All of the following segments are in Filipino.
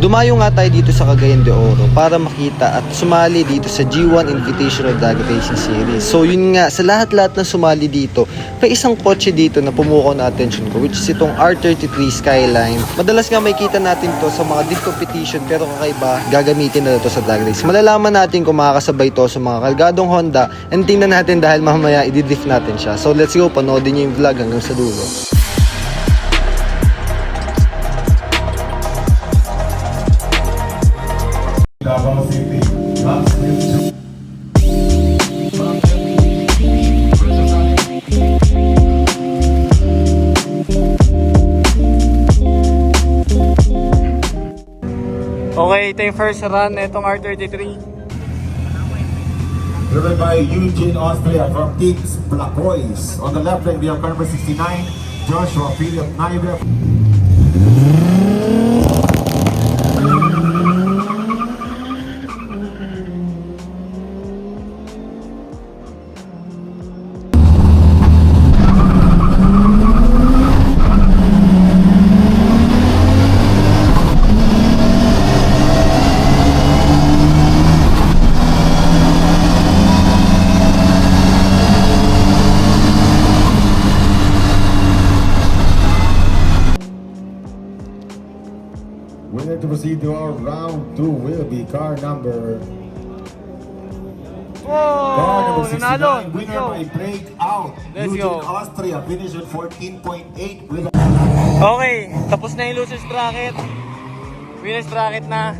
Dumayo nga tayo dito sa Cagayan de Oro para makita at sumali dito sa G1 Invitational Drag Racing Series. So yun nga, sa lahat-lahat na sumali dito, may isang kotse dito na pumukaw na attention ko, which is itong R33 Skyline. Madalas nga may kita natin to sa mga diff competition, pero kakaiba, gagamitin na to sa drag race. Malalaman natin kung makakasabay to sa mga kalgadong Honda, and tingnan natin dahil mamaya i-drift natin siya. So let's go, panoodin nyo yung vlog hanggang sa dulo. Davao City, Okay, ito yung first run na itong R33. driven by Eugene Austria from Teams Blacois. On the left lane, we have car number 69, Joshua Philip Naive. Winner to proceed to our round 2 will be car number... car number 69, winner by breakout. Let's Eugene go. Austria, finish with 14.8 with Okay, tapos na yung losers bracket. Winners bracket na.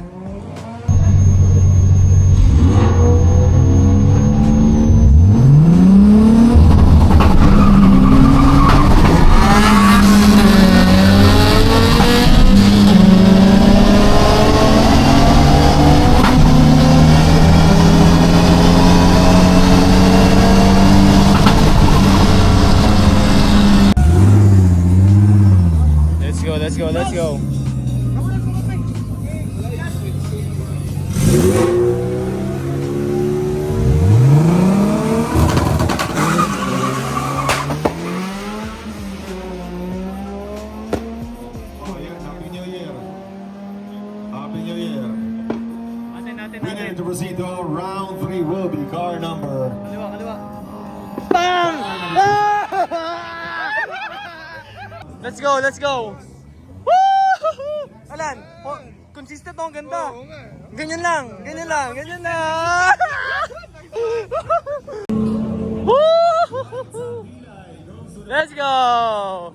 Let's go, let's go. Oh yeah, Happy New Year. Happy New Year. Winner to proceed to our round 3 will be car number... Kaliwa. Bang! Let's go, let's go. Woo! Alan, oh, consistent oh, ang ganda. Ganyan lang. Woo! Let's go.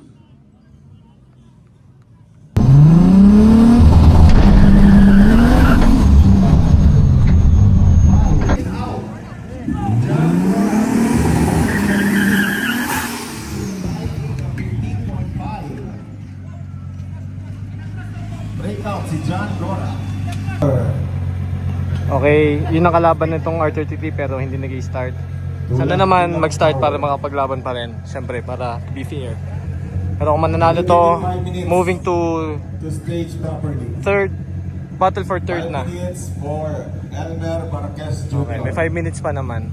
Breakout si John Gora. Okay, yun ang kalaban nitong R33 pero hindi nag-i-start. Sana naman mag-start para makapaglaban pa rin. Siyempre, para be fair. Pero kung mananalo to, moving to To stage properly. third, battle for third 5 na. minutes for Elmer Marquez Jr. Okay, may 5 minutes pa naman.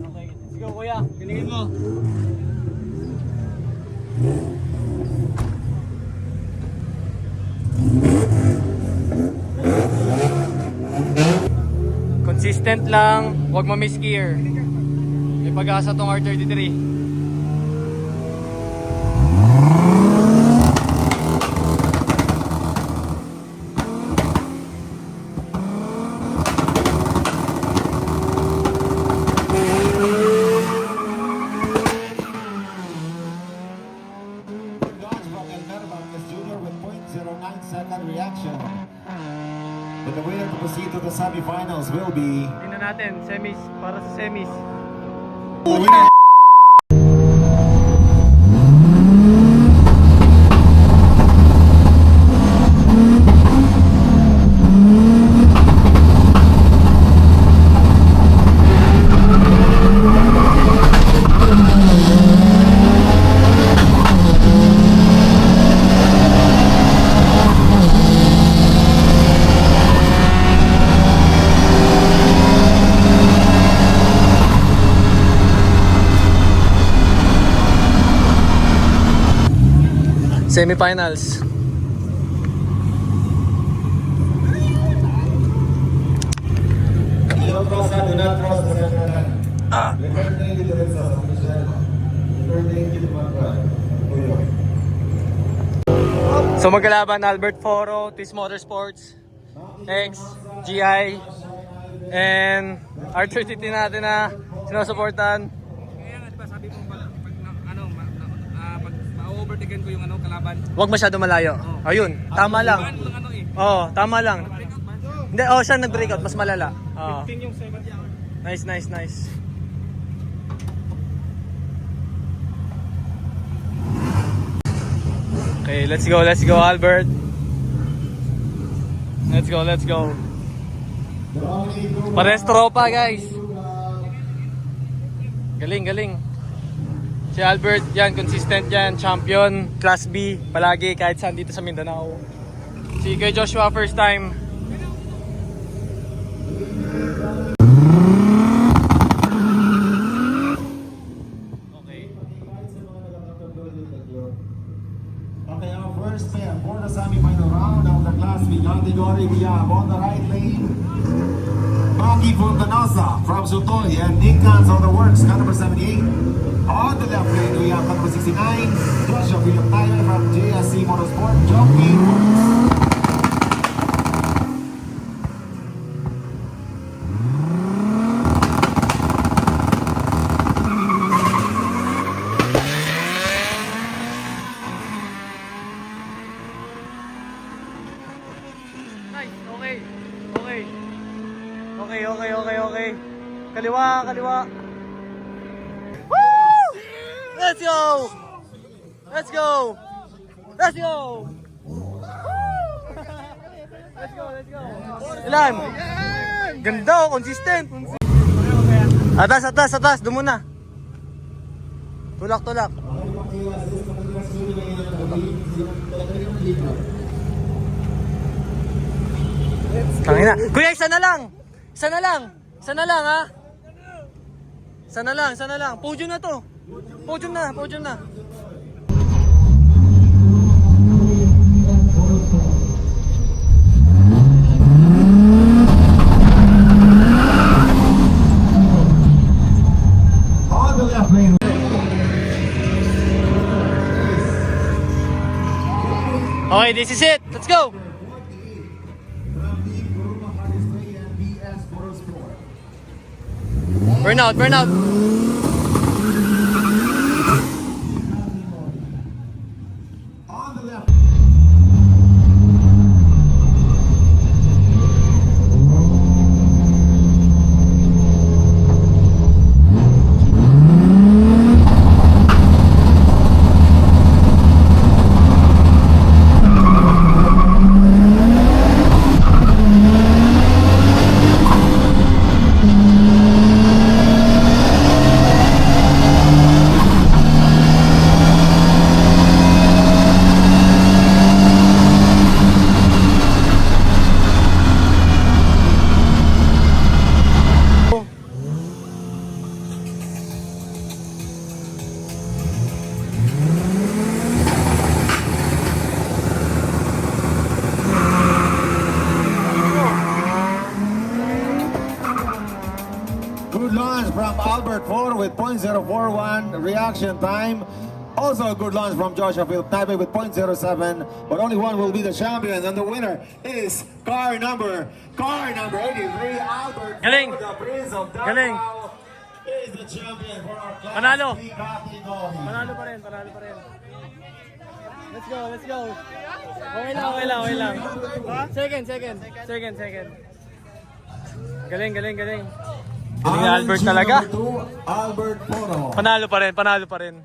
Okay. Sige kuya, ganingin mo. Consistent lang, huwag ma-miss gear. May pag-asa tong R33. Reaction. But the winner to proceed to the semifinals will be Tingnan natin, semis, para sa semis. the winner. Semifinals. Yellow cross line, do not cross the center line. Return lane to the Rizal, Michelle. Return lane to the Magwan. Tuyo. So magkalaban Albert Foro, Twist Motorsports, X, GI, and R30 natin na sinusuportan. Kaya nga, diba, sabi mo pag pag ma-overtaken ko yung kalaban. Huwag masyado malayo. Ayun, tama lang. Ano lang Oo, tama lang. breakout ba? Hindi, siya nag-breakout, mas malala. Oo. 15 yung 70 hour. Nice. Okay, let's go, Albert. Let's go. Pares tropa, guys. Galing. Si Albert, yan, consistent yan, champion, class B, palagi, kahit saan dito sa Mindanao. Si kay Joshua, first time. Okay, our first pair for the semi-final round of the Class B category. We have on the right lane, Maki Fontanosa from Sutoy and Nick Gans on the works, car number 78. On the left lane, we have car number 69, Joshua Philip Tyler from JSC Motorsport, Jockey Works. Nice, okay. Kaliwa. Woo! Let's go! Let's go! Ilan? Ganda, consistent. Atas, doon muna. Tulak. Tangina. Kuya, isa na lang, ha? Isa na lang. Podium na to. Podium na. On the left lane. Okay, this is it. Let's go. Burn out. On the left. Good launch from Albert Ford with .041 reaction time. Also a good launch from Joshua Philip Taipei with .07, but only one will be the champion, and the winner is car number 83, Albert Galing. Ford, the Prince of Galing. Davao, is the champion for our Class Panalo. B category. Panalo pa rin. Let's go. Okay lang. Second. Galing. Galing ni Albert RNG talaga. number 2, Albert Foro. Panalo pa rin.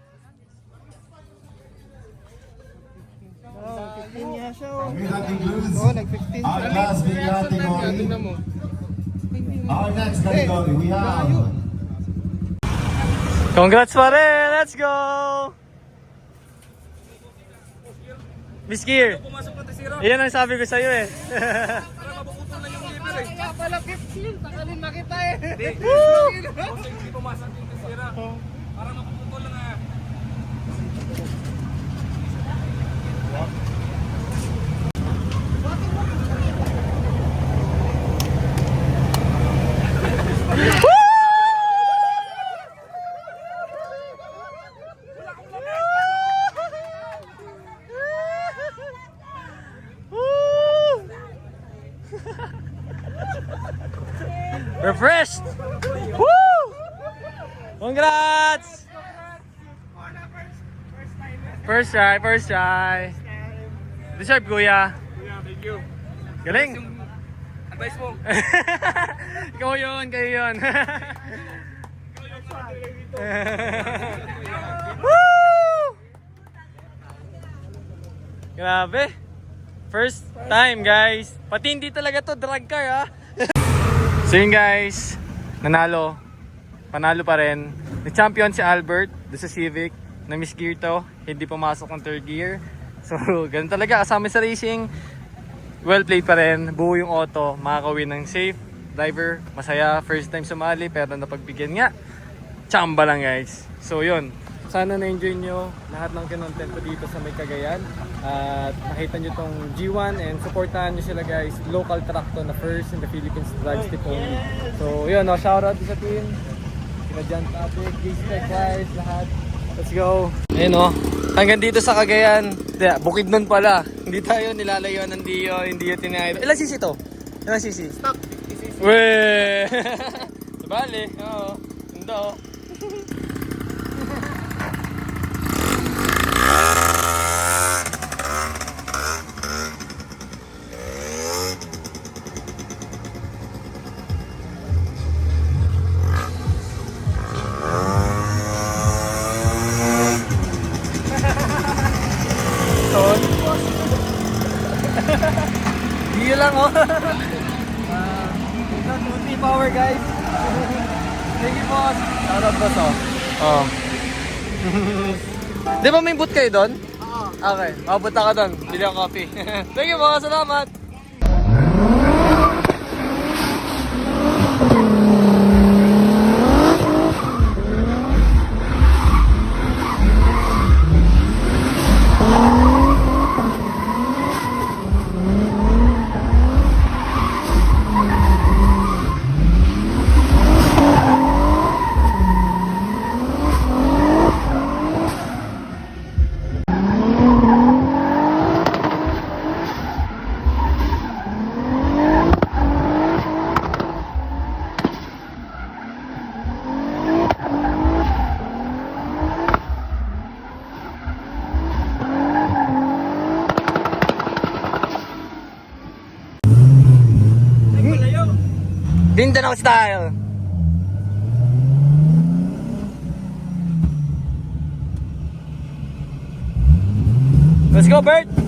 We that includes our Class B category. Our next category, we have Congrats pa rin. Let's go. Miss Gear. Pumasok na tisira. Iyan ang sabi ko sa'yo eh. Para mabukutol lang yung liver eh. Kaya pala 15, takalin makita eh. Hindi pumasok yung tisira. Para mabukutol lang ah. Refreshed! Woo! Congrats! First try. Deserve, kuya. Thank you. Galing. Advice mo. Ikaw yun, kayo yun. Woo! Grabe. First time, guys. Pati hindi talaga to drag car, ha? So yun, guys. Nanalo. Panalo pa rin. Nag-champion si Albert doon sa Civic. Na-miss gear to. Hindi pumasok ng third gear. So, ganun talaga. Kasama sa racing. Well played pa rin. Buo yung auto. Makakawin ng safe. Driver, masaya. First time sumali. Pero napagbigyan nga. Chamba lang, guys. So, yun. Sana na-enjoy nyo lahat ng kinontent ko dito sa May Cagayan. At nakita nyo tong G1 and supportahan nyo sila, guys. Local truck to na first in the Philippines drag strip only. So, yun. Shoutout sa team. Sila Jan Tabik, G-Spec, guys. Lahat. Let's go. Ayun hanggang dito sa Cagayan. Bukid nun pala. Hindi tayo nilalayuan ng Dio, hindi yun tinayo. Ilan sisi to? Ilan sisi? Stop. 50cc. Weh! Sabali. Oo. Ganda Dio lang Tutti power, guys. Thank you, boss. Shoutout, boss, Di ba may boot kayo doon? Oo. Okay. Punta ka doon. Bili ang coffee. Thank you, boss. Salamat. Mindanao style. Let's go, Bert.